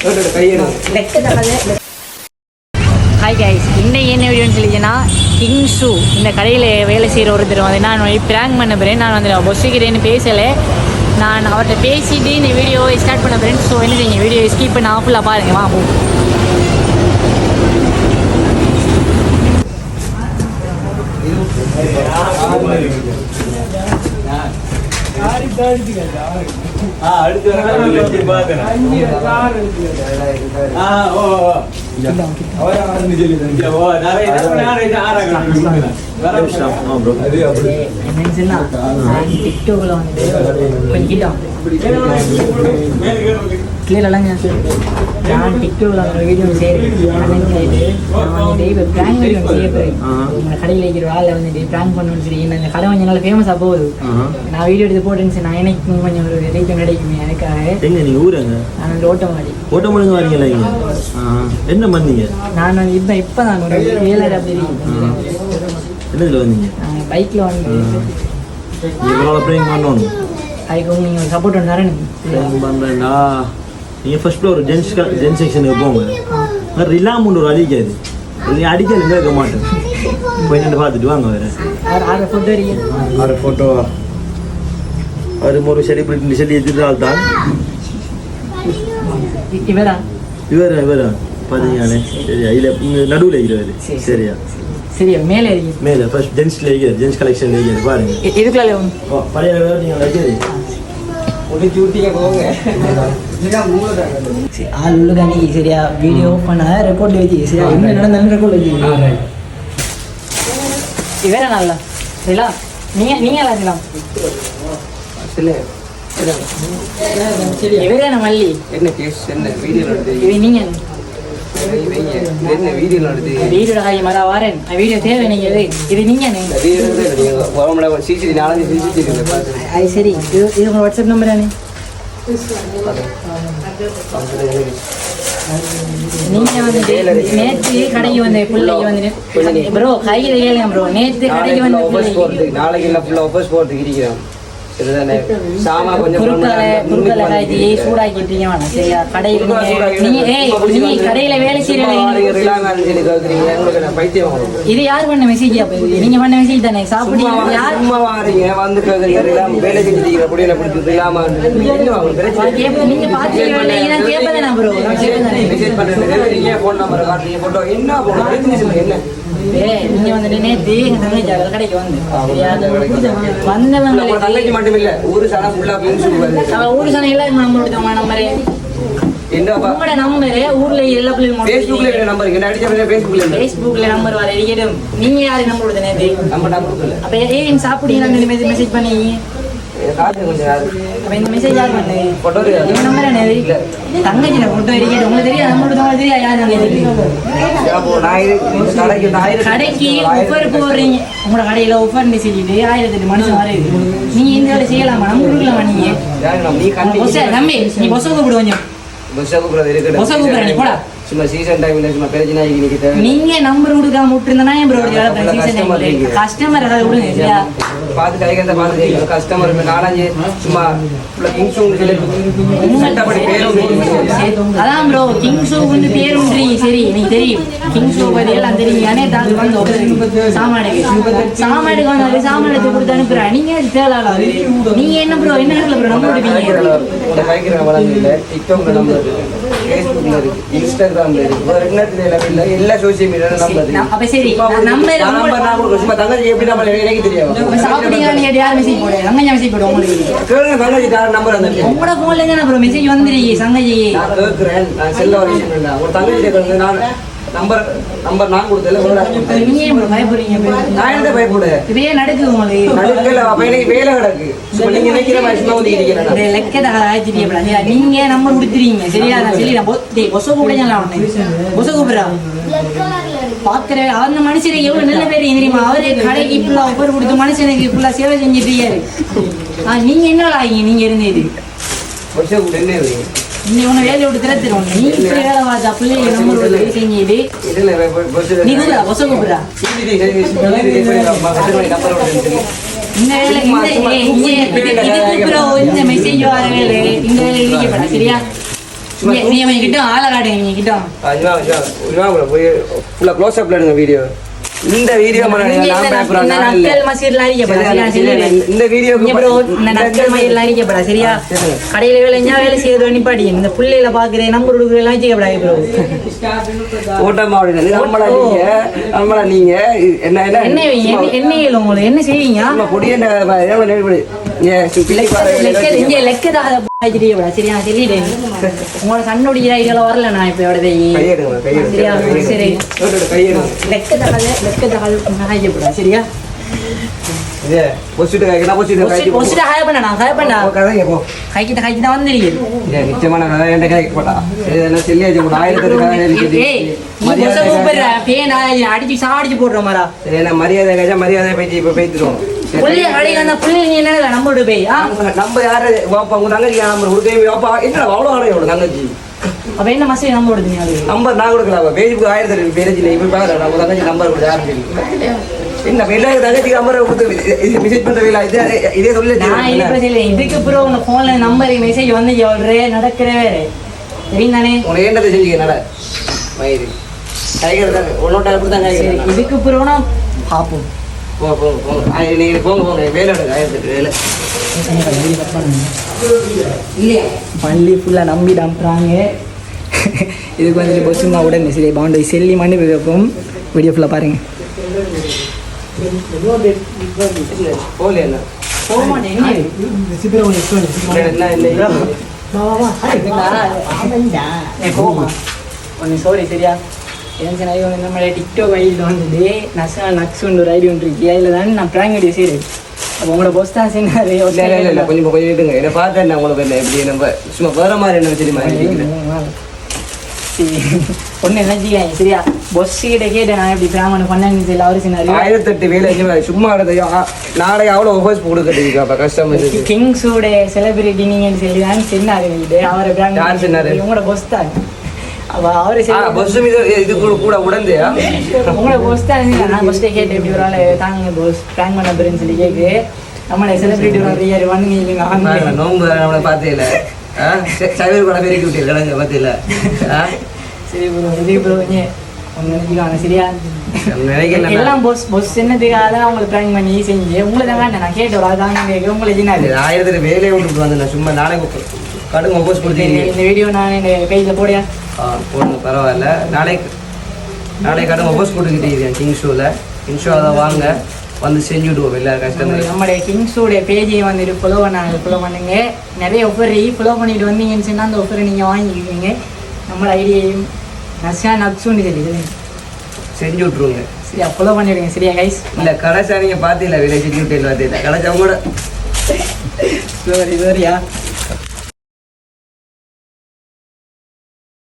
Hi guys, இன்னைக்கு என்ன வீடியோன்னு சொல்லிச்சுன்னா கிங் ஷூ இந்த கடையில் வேலை செய்கிற ஒருத்தர் வந்து நான் ப்ராங்க் பண்ண போகிறேன். நான் வந்து பொஸ்ஸுக்கிறேன்னு பேசலை, நான் அவர்கிட்ட பேசிட்டு இந்த வீடியோவை ஸ்டார்ட் பண்ண போகிறேன். ஸோ என்ன செய்யுங்க, வீடியோ ஸ்கிப் பண்ண ஃபுல்லாக பாருங்க. வா போ. டிக்டாக்ல வந்து கொஞ்சம் கிட்டோம் கிளியர்லாங்க. நான் டிக்டாக்ல அந்த வீடியோ செய்கிறேன். நான் வந்துட்டு இப்போ ப்ராங்க் வீடியோ செய்ய போகிறேன். உங்களை கடையில் வைக்கிற வேலை வந்துட்டு ப்ராங்க் பண்ணணும்னு சொல்லி இந்த கடை கொஞ்சம் நல்லா ஃபேமஸாக போகுது. நான் வீடியோ எடுத்து போட்டேன்னு நான் எனக்கு கொஞ்சம் ஒரு ரேட்டும் கிடைக்குமே எனக்காக. நான் வந்து ஓட்டமாடி வரீங்களா? என்ன பண்ணீங்க? நான் வந்து இப்போ நான் ஒரு 7 அப்படி என்னதுல வந்தீங்க? பைக்கில் வந்து பண்ணணும். அதுக்கு நீங்கள் சப்போர்ட் ஒன்று தரணும். பண்ணுறேன்டா. நீங்கள் ஃபர்ஸ்ட் ஃப்ளோர் ஜென்ஸ் செக்ஷனுக்கு போங்க. ரிலாமுண்டு ஒரு அடிக்காது, நீங்கள் அடிக்கல இருக்க மாட்டேன். போய் நின்று பார்த்துட்டு வாங்க. வேறு 6 ஃபோட்டோ இருக்கு. 6 ஃபோட்டோவா? அது ஒரு செலிபிரிட்டி சொல்லி எதிர்த்தால் தான் இவரா பார்த்தீங்கண்ணே. சரியா? இதில் நடுவில் இருக்கிறது. சரியா? சரியா? மேலே ஃபர்ஸ்ட் ஜென்ஸில் இருக்கிறது, ஜென்ஸ் கலெக்ஷனில் இருக்கிறது. பாருங்க இதுக்குள்ள பழைய நீங்கள் வைக்கிறது ஆள் உள்ளுக்காண்டி. சரியா? வீடியோ பண்ண ரெக்கார்ட்ல வச்சு. சரியா? என்ன நடந்தாலும் ரெக்கார்ட்ல வச்சு. இவரா நல்லா சரிங்களா? நீங்க எல்லாம் இவரே மல்லி என்ன கேஸ் என்ன வீடியோ இது நீங்க என்ன வீடியோ நடக்குது? வீடியோ மர வாரேன் வீடியோ தேவை. நீங்க இது நீங்க சிசிடிவி 4 சிசிடிவி அது சரி. இது உங்க வாட்ஸ்அப் நம்பர் தானே? நீங்க வந்துட்டு நேற்று கடைக்கு வந்த பிள்ளைக்கு வந்துட்டு ப்ரோ கையில் கேளுங்க ப்ரோ. நேற்று கடைக்கு வந்து நாளைக்கு எல்லாம் ஃபுல்லாக ஒப்போஸ் போகிறதுக்கு இருக்கிறோம். கடையில வேலை செய்யற இது யார் பண்ண மெசேஜ்? நீங்க பண்ண மெசேஜ் தானே? சாப்பிடுங்க வந்து வேலை நீங்க பாத்தீங்கன்னா கேட்பதானே ப்ரோ? போன் நம்பர் காட்டுறீங்க, போட்டோ என்ன என்ன நீங்க வந்துட்டு நேற்று எங்க தங்கச்சி கடைக்கு வந்தவங்க தங்கச்சி மட்டும் இல்ல ஊரு சனம் ஊரு சனம் எல்லாம் நம்பரு உங்களோட நம்பரு ஊர்ல எல்லா பிள்ளைங்க பேஸ்புக்ல நம்பர் வர இருக்கட்டும். நீங்க யாரு நம்பர் கொடுத்த நேற்று? அப்ப ஏன் சாப்பிடுங்க மெசேஜ் பண்ணீங்க? இந்த மெசேஜ் யார் பண்ணு? நம்பர் என்ன? தங்கச்சி போட்டோ இருக்கட்டும். உங்களுக்கு தெரியாது, நம்மளோட தெரியா யாரு கடைக்கு ஒவ்வொரு போடுறீங்க. உங்களோட கடையில ஒவ்வொரு சொல்லிட்டு 1008 மனுஷன் வருது. நீங்க இந்த வேலை செய்யலாமா? நம்ம கொடுக்கலாமா? நீங்க நம்பி நீ பொச கூப்பிடுவோம். நீங்க நம்பர் கொடுக்காம விட்டுருந்தா கஸ்டமர் விடுங்க. பார்த்து கிடைக்கிறத பார்த்து கஸ்டமர் 4-5 சும்மா அதான் ப்ரோ கிங் ஷூ வந்து பேர் உண்டுறீங்க. சரி எனக்கு தெரியும் கிங் ஷூ பத்தி எல்லாம் தெரியும். அனே தாக்கு வந்து சாமானுக்கு வந்து சாமான் எடுத்து கொடுத்து அனுப்புறேன். நீங்க தேவையில்ல. நீங்க என்ன ப்ரோ என்ன ப்ரோ நம்பர் கொடுப்பீங்க? டிக்டாக்ல நம்பர், ஃபேஸ்புக்ல இருக்கு, இன்ஸ்டாகிராம்ல இருக்கு, எல்லா சோசியல் மீடியால நம்பர். அப்ப சரி நம்பர் நான் கொடுக்க சும்மா தங்கச்சி எப்படி நம்பர் எனக்கு தெரியும். சாப்பிடுங்க நீங்க யார் மெசேஜ் போடு? சங்கஜி மெசேஜ் போடு. உங்களுக்கு கேளுங்க தங்கச்சி நம்பர் அந்த உங்களோட போன்ல இருந்து நான் ப்ரோ மெசேஜ் வந்துருக்கீ சங்கஜி. நான் கேக்குறேன். நான் செல்ல வர விஷயம் இல்ல. ஒரு தங்கச்சி கேக்குறேன். நான் நம்பர் நான் கொடுத்தல. நீங்க ஏன் ப்ரோ பயப்படுறீங்க? நான் என்ன பயப்படு? இதே நடக்குது உங்களுக்கு. நடக்கல. அப்ப எனக்கு வேலை கிடக்கு. நீங்க நினைக்கிற மாதிரி சும்மா வந்து இருக்கீங்க. இந்த லெக்கத ஆயிடுச்சு. நீங்க நம்பர் கொடுத்துறீங்க. சரியா? நான் சொல்லி நான் பொச கூப்பிடுறேன். பொச கூப்பிடுறா பாக்குற அந்த மனுஷரை எவ்வளவு நல்ல பேர் தெரியுமா? அவரே கடைக்கு ஃபுல்லா ஒவ்வொரு கொடுத்து மனுஷனுக்கு ஃபுல்லா சேவை செஞ்சுட்டு இருக்காரு. நீங்க என்ன ஆகீங்க? நீங்க இருந்தது நீங்க உன்னை வேலையை விட்டு திறத்துறோம். நீ இப்படி வேலை பார்த்தா பிள்ளைங்க நம்பர் செஞ்சுட்டு நீ கூப்பிடா பொச கூப்பிடுறா. இந்த வேலை இந்த மெசேஜ் வர வேலை இந்த வேலை இருக்கப்படா. சரியா? நீங்க கிட்ட ஆளை காட்டுங்க நீங்க கிட்ட போய் ஃபுல்லா க்ளோஸ் அப்ல எடுங்க வீடியோ. இந்த வீடியோ இந்த வீடியோ சரியா கடையில வேலை வேலை செய்யறது நிப்பாடி இந்த புள்ளையில பாக்குறேன் நம்பர் கொடுக்குறேன் நீங்க என்ன என்ன செய்வீங்க சரியா சொல்லிட்டேன் உங்களோட கண்ணுடைய ஐடியால வரல நான் இப்ப சரியா அடிச்சு சாடிச்சு போடுற மாரா மரியாதை மரியாதை பேச்சு இப்ப பேசிடுவோம். நம்ம யாரு என்ன அவ்வளவு தங்கச்சி அப்ப என்ன மசே நம்பர் நம்பர் நான் கொடுக்கலாம் பேஜுக்கு 1000 பேஜ் இப்ப பாக்குறேன் நம்ம தங்கச்சி நம்பர் கொடுத்து யாரும் என்ன தங்கச்சி நம்பரை கொடுத்து மெசேஜ் பண்றீங்களா இதே சொல்லி இதுக்கு அப்புறம் உங்க போன்ல நம்பர் மெசேஜ் வந்து நடக்கிற வேற சரிந்தானே உனக்கு என்னதை செஞ்சீங்க நட மயிறு டைகர் தான் ஒன்னோட்ட அப்படிதான் இதுக்கு அப்புறம் பார்ப்போம் நீங்க போங்க வேலை எடுங்க 1008 வேலை பள்ளி ஃபுல்லாக நம்பி டம்புறாங்க. இதுக்கு வந்துட்டு பஸ்ஸுமா உடனே சரி பவுண்டரி செல்லி மண்ணு வைப்போம். வீடியோ ஃபுல்லாக பாருங்க. சாரி சரியா எனக்கு நம்மளோட டிக்டாக் ஐடியில் வந்துட்டு நஷ்னால் நக்ஸுன்னு ஒரு ஐடி ஒன்று இருக்கு. அதில் தான் நான் ப்ராங்க் வீடியோ செய்கிறேன். அப்போ உங்களோட பொஸ் தான் சொன்னாரு. இல்லை கொஞ்சம் விட்டுங்க என்னை பார்த்தேன் உங்களுக்கு என்ன எப்படி நம்ம சும்மா வேற மாதிரி என்ன தெரியுமா ஒன்று நினைச்சிக்காங்க சரியா பொஸ் கிட்ட கேட்டேன் நான் எப்படி ப்ராங்க் பண்ணேன்னு தெரியல. அவரு சொன்னாரு 1008 வேலை சும்மா நாளைக்கு அவ்வளோ ஒஃபர்ஸ் கொடுக்குறீங்க அப்போ கஸ்டமர் கிங்ஸோட செலிபிரிட்டி நீங்கள் சொல்லி தான் சொன்னாரு. அவரை ப்ராங்க் சொன்னாரு உங்களோட பொஸ் தான். அவரு இது கூட உடந்து உங்களோட பொஸ் தான். நான் ஃபஸ்ட்டே கேட்டேன் எப்படி ஒரு ஆள் தாங்க பொஸ் ப்ராங்க் பண்ண போறேன்னு சொல்லி கேட்கு நம்மளோட செலிபிரிட்டி ஒரு வந்து நோம்பு நம்மளை பார்த்தே இல்லை சைவர் கூட பெருக்கி விட்டு கிடங்க பார்த்தீங்கள சரி ப்ரோ இது ப்ரோ ஒன்று நினைச்சுக்காங்க சரியா எல்லாம் பொஸ் பொஸ் என்னதுக்காக தான் அவங்களை ப்ராங்க் பண்ணி செஞ்சு உங்களை தான் வேண்டாம் நான் கேட்டோம் அதாங்க கேட்க உங்களை சின்னாரு 1000 வேலையை விட்டுட்டு வந்தேன் சும்மா நாளைக்கு கடுங்க ஒப்போஸ் கொடுத்தீங்க. இந்த வீடியோ நான் என் பேஜில் போடியா போடணும் பரவாயில்ல. நாளைக்கு கடுங்க ஒப்போஸ் கொடுத்துக்கிட்டே கிங் ஷோவில் வாங்க வந்து செஞ்சு விடுவோம் எல்லா கஸ்டமர். நம்மளுடைய கிங்ஸோடைய பேஜை வந்துட்டு ஃபாலோ பண்ணுங்க. நிறைய ஆஃபர் ஃபாலோ பண்ணிட்டு வந்தீங்கன்னு சொன்னால் அந்த ஆஃபரை நீங்கள் வாங்கிக்குவீங்க. நம்மளோட ஐடியையும் நக்ஸுன்னு சொல்லி செஞ்சு விட்ருவோங்க சரியா ஃபாலோ பண்ணிடுங்க சரியா கைஸ். இல்லை கடைசா நீங்கள் பார்த்தீங்களா வீடியோ செஞ்சு விட்டு பார்த்தீங்களா கடைசா கூட சரியா